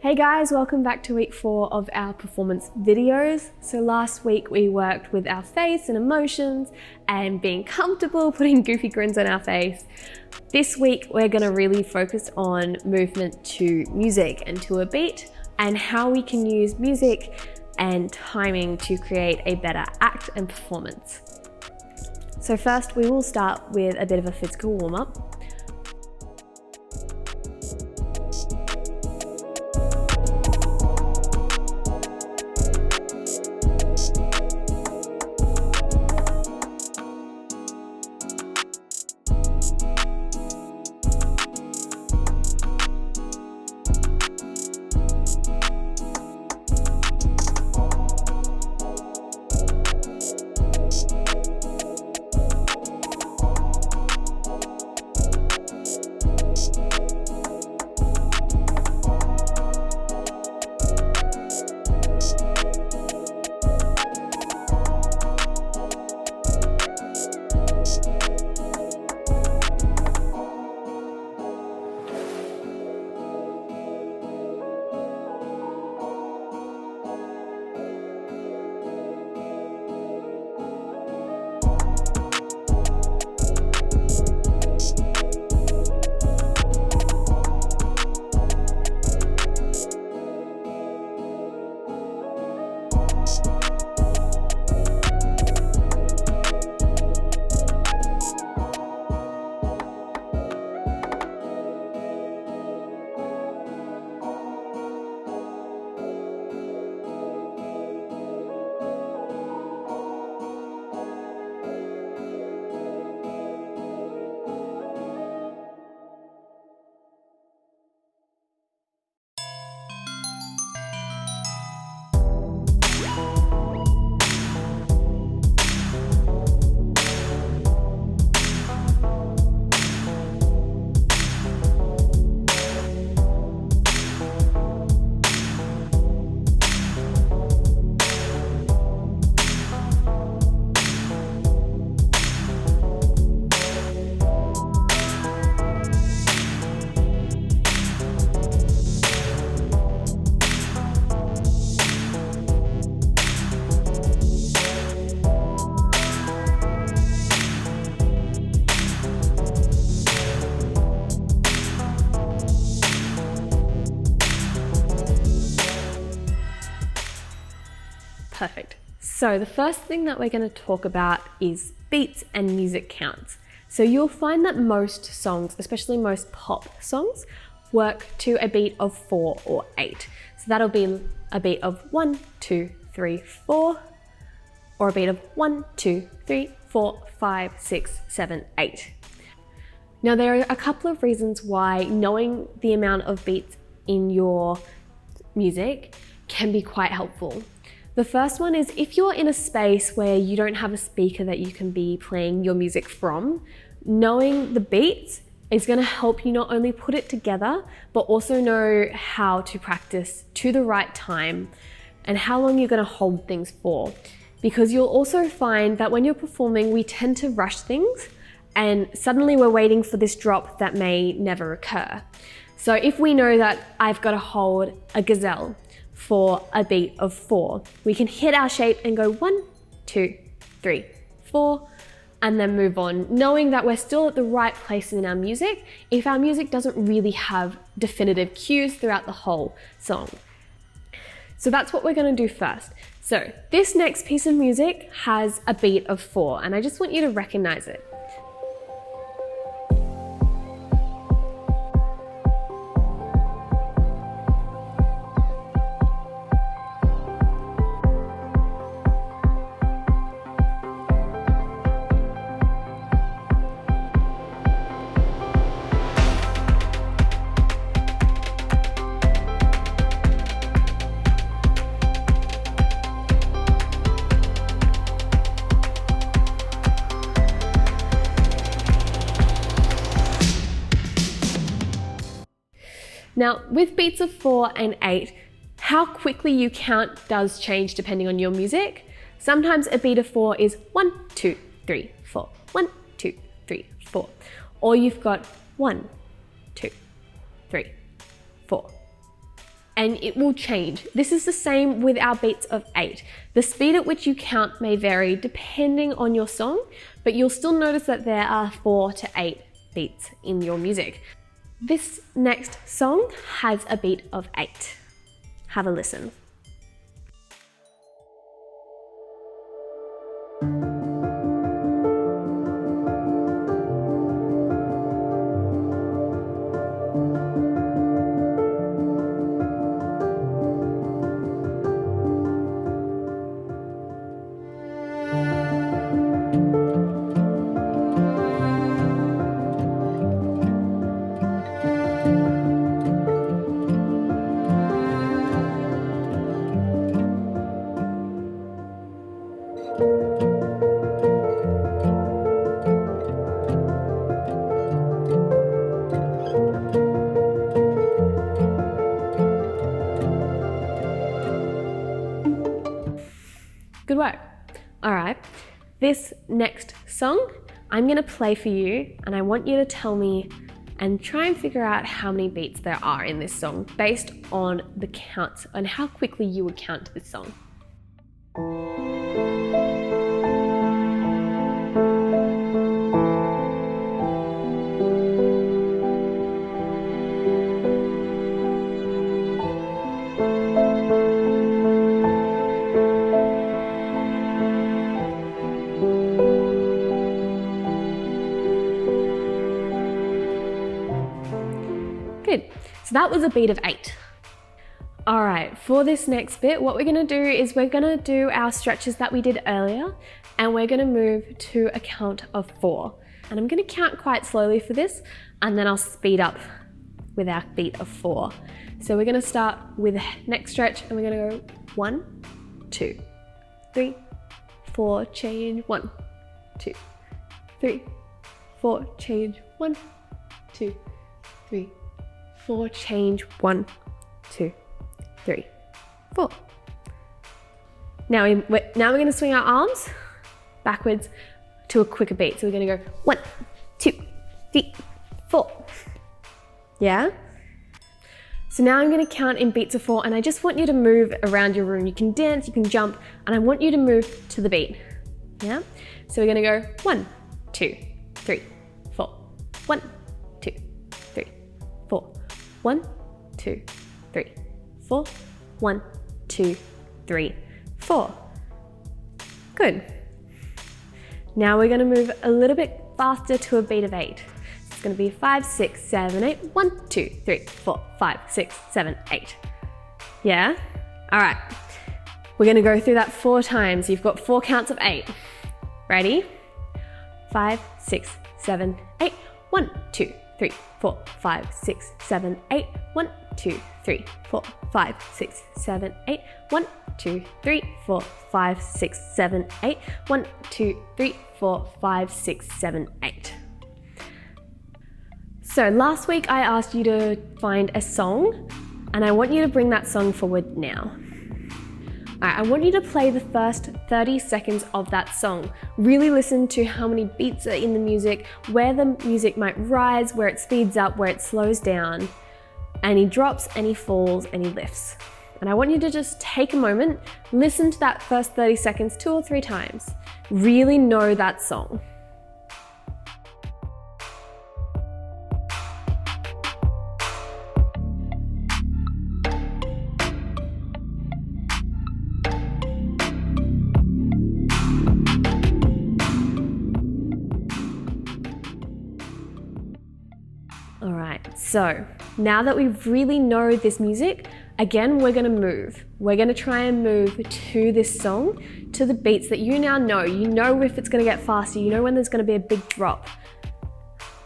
Hey guys, welcome back to week 4 of our performance videos. So last week we worked with our face and emotions and being comfortable, putting goofy grins on our face. This week we're going to really focus on movement to music and to a beat and how we can use music and timing to create a better act and performance. So first we will start with a bit of a physical warm-up. Perfect. So the first thing that we're going to talk about is beats and music counts. So you'll find that most songs, especially most pop songs, work to a beat of 4 or 8. So that'll be a beat of 1, 2, 3, 4, or a beat of 1, 2, 3, 4, 5, 6, 7, 8. Now there are a couple of reasons why knowing the amount of beats in your music can be quite helpful. The first one is if you're in a space where you don't have a speaker that you can be playing your music from, knowing the beats is going to help you not only put it together, but also know how to practice to the right time and how long you're going to hold things for. Because you'll also find that when you're performing, we tend to rush things and suddenly we're waiting for this drop that may never occur. So if we know that I've got to hold a gazelle for a beat of 4, we can hit our shape and go 1, 2, 3, 4, and then move on, knowing that we're still at the right place in our music if our music doesn't really have definitive cues throughout the whole song. So that's what we're going to do first. So this next piece of music has a beat of 4, and I just want you to recognize it. Now, with beats of 4 and 8, how quickly you count does change depending on your music. Sometimes a beat of 4 is 1, 2, 3, 4, 1, 2, 3, 4. Or you've got 1, 2, 3, 4. and it will change. This is the same with our beats of 8. The speed at which you count may vary depending on your song, but you'll still notice that there are 4 to 8 beats in your music. This next song has a beat of 8. Have a listen. Good work. All right, this next song I'm gonna play for you, and I want you to tell me and try and figure out how many beats there are in this song based on the counts and how quickly you would count to this song. Good. So that was a beat of 8. All right, for this next bit, what we're gonna do is we're gonna do our stretches that we did earlier, and we're gonna move to a count of 4. And I'm gonna count quite slowly for this, and then I'll speed up with our beat of 4. So we're gonna start with the next stretch, and we're gonna go 1, 2, 3, 4, change, 1, 2, 3, 4, change, 1, 2, 3, 4, change, 1, 2, 3, 4. Now we're going to swing our arms backwards to a quicker beat. So we're going to go 1, 2, 3, 4. Yeah? So now I'm going to count in beats of 4, and I just want you to move around your room. You can dance, you can jump, and I want you to move to the beat. Yeah? So we're going to go 1, 2, 3, 4. 1, 2, 3, 4. 1, 2, 3, 4. 1, 2, 3, 4. Good. Now we're going to move a little bit faster to a beat of 8. It's going to be 5, 6, 7, 8. 1, 2, 3, 4, 5, 6, 7, 8. Yeah? All right. We're going to go through that 4 times. You've got 4 counts of 8. Ready? 5, 6, 7, 8. 1, 2, 3, 4, 5, 6, 7, 8. 1, 2, 3, 4, 5, 6, 7, 8. 1, 2, 3, 4, 5, 6, 7, 8. 1, 2, 3, 4, 5, 6, 7, 8. So last week I asked you to find a song, and I want you to bring that song forward now. Alright, I want you to play the first 30 seconds of that song. Really listen to how many beats are in the music, where the music might rise, where it speeds up, where it slows down, any drops, any falls, any lifts. And I want you to just take a moment, listen to that first 30 seconds 2 or 3 times. Really know that song. All right, so now that we really know this music, again, we're gonna move. We're gonna try and move to this song, to the beats that you now know. You know if it's gonna get faster, you know when there's gonna be a big drop,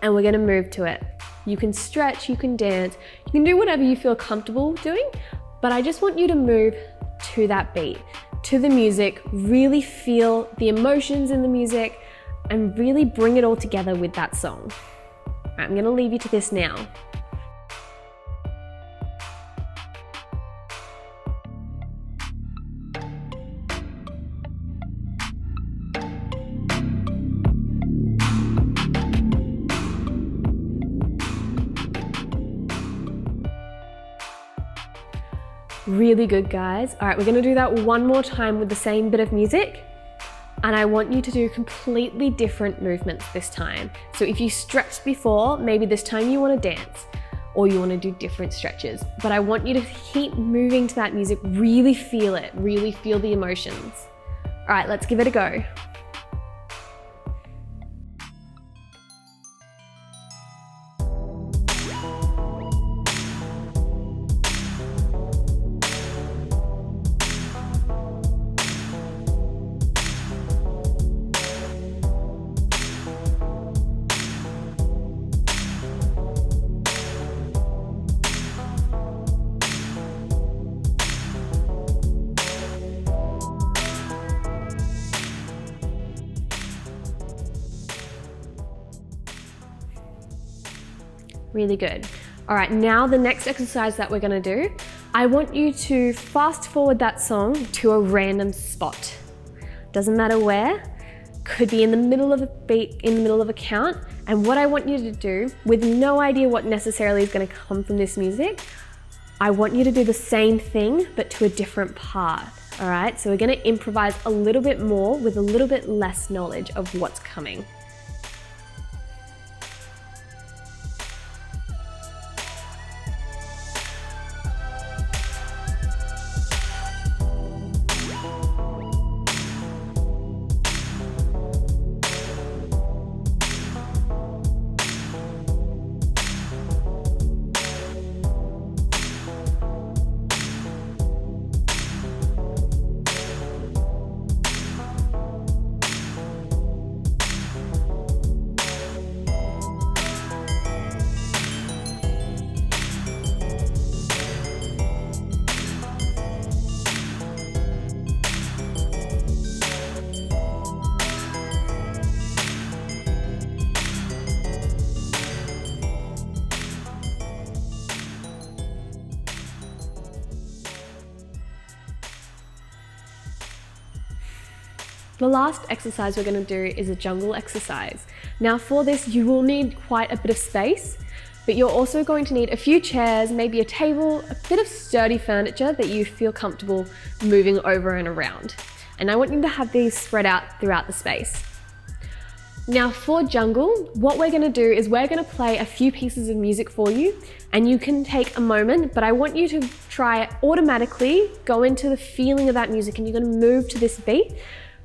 and we're gonna move to it. You can stretch, you can dance, you can do whatever you feel comfortable doing, but I just want you to move to that beat, to the music, really feel the emotions in the music, and really bring it all together with that song. I'm going to leave you to this now. Really good, guys. All right, we're gonna do that one more time with the same bit of music. And I want you to do completely different movements this time. So if you stretched before, maybe this time you wanna dance or you wanna do different stretches. But I want you to keep moving to that music, really feel it, really feel the emotions. All right, let's give it a go. Really good. All right, now the next exercise that we're gonna do, I want you to fast forward that song to a random spot. Doesn't matter where, could be in the middle of a beat, in the middle of a count. And what I want you to do, with no idea what necessarily is gonna come from this music, I want you to do the same thing, but to a different part. All right, so we're gonna improvise a little bit more with a little bit less knowledge of what's coming. The last exercise we're going to do is a jungle exercise. Now for this, you will need quite a bit of space, but you're also going to need a few chairs, maybe a table, a bit of sturdy furniture that you feel comfortable moving over and around. And I want you to have these spread out throughout the space. Now for jungle, what we're going to do is we're going to play a few pieces of music for you, and you can take a moment, but I want you to try automatically go into the feeling of that music, and you're going to move to this beat.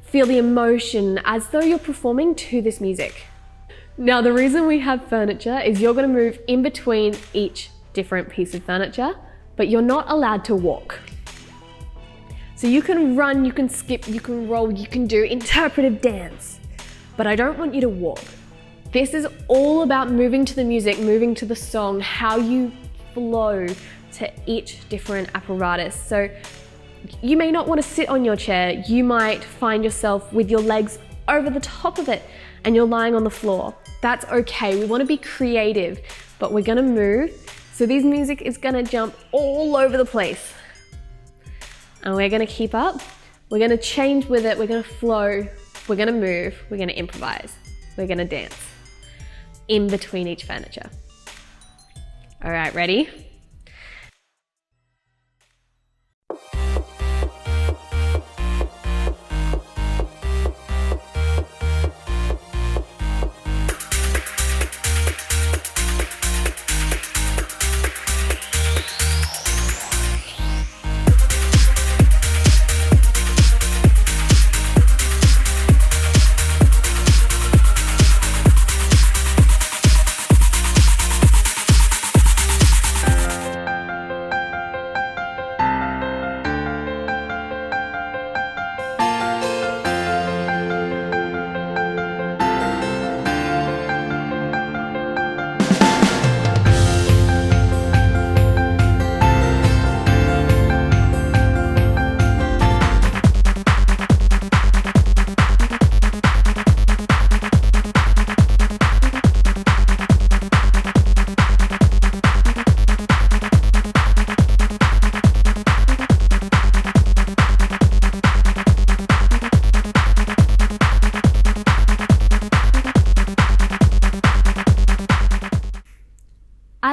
Feel the emotion as though you're performing to this music. Now, the reason we have furniture is you're gonna move in between each different piece of furniture, but you're not allowed to walk. So you can run, you can skip, you can roll, you can do interpretive dance, but I don't want you to walk. This is all about moving to the music, moving to the song, how you flow to each different apparatus. So you may not want to sit on your chair. You might find yourself with your legs over the top of it and you're lying on the floor. That's okay. We want to be creative, but we're going to move. So this music is going to jump all over the place. And we're going to keep up. We're going to change with it. We're going to flow. We're going to move. We're going to improvise. We're going to dance in between each furniture. All right, ready?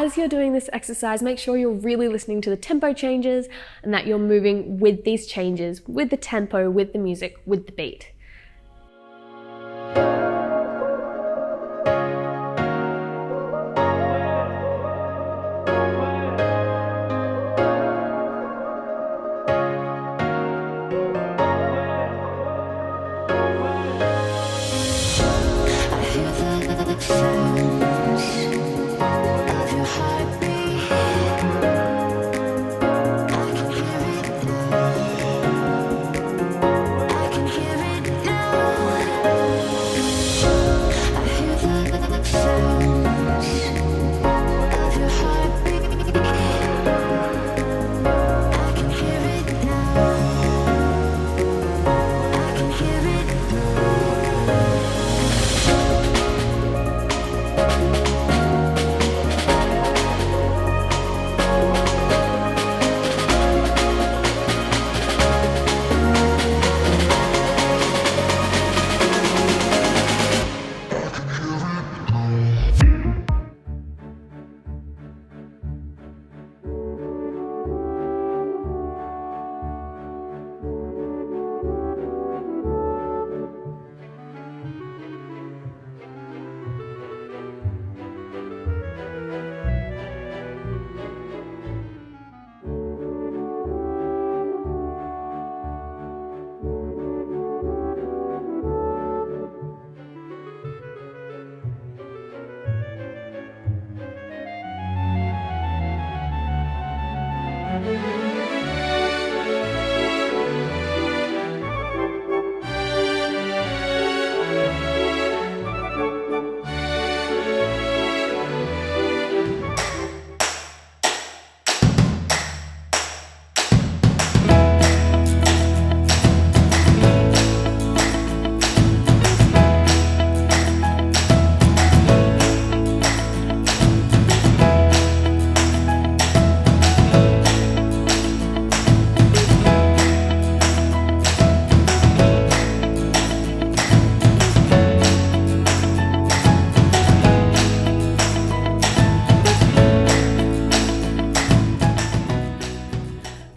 as you're doing this exercise, make sure you're really listening to the tempo changes and that you're moving with these changes, with the tempo, with the music, with the beat.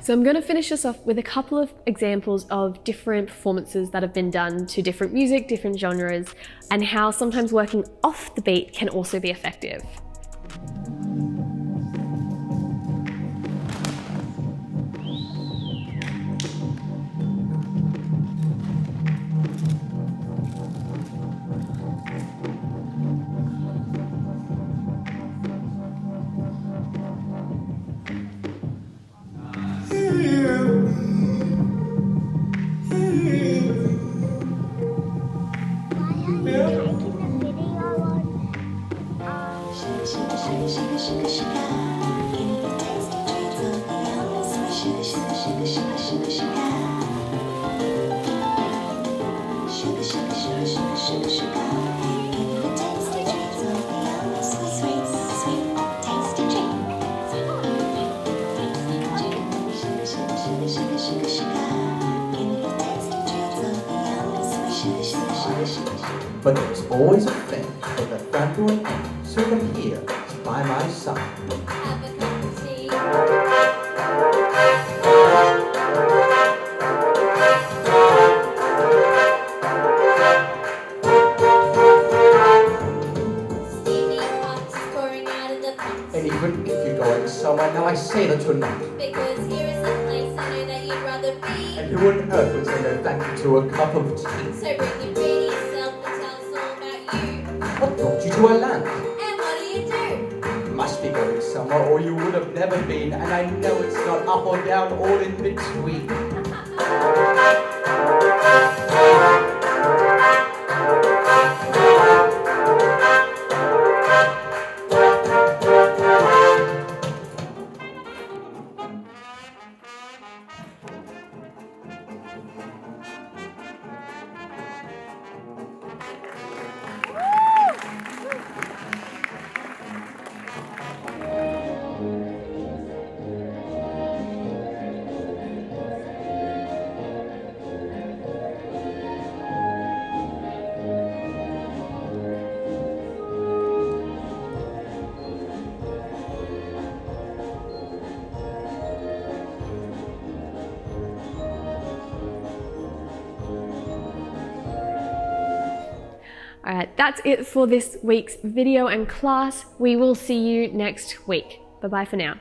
So I'm going to finish this off with a couple of examples of different performances that have been done to different music, different genres, and how sometimes working off the beat can also be effective. But there's always a friend at the front door end, so come here, by my side. Have a cup of tea. Steamy hot pouring out of the pump. And even if you're going somewhere, now I say that you're not. Because here is the place I know that you'd rather be. And who on earth would say no thank you to a cup of tea? So bring your pretty self and tell us all about you. What brought you to our land? And what do you do? Must be going somewhere, or you would have never been. And I know it's not up or down, all in between. All right, that's it for this week's video and class. We will see you next week. Bye bye for now.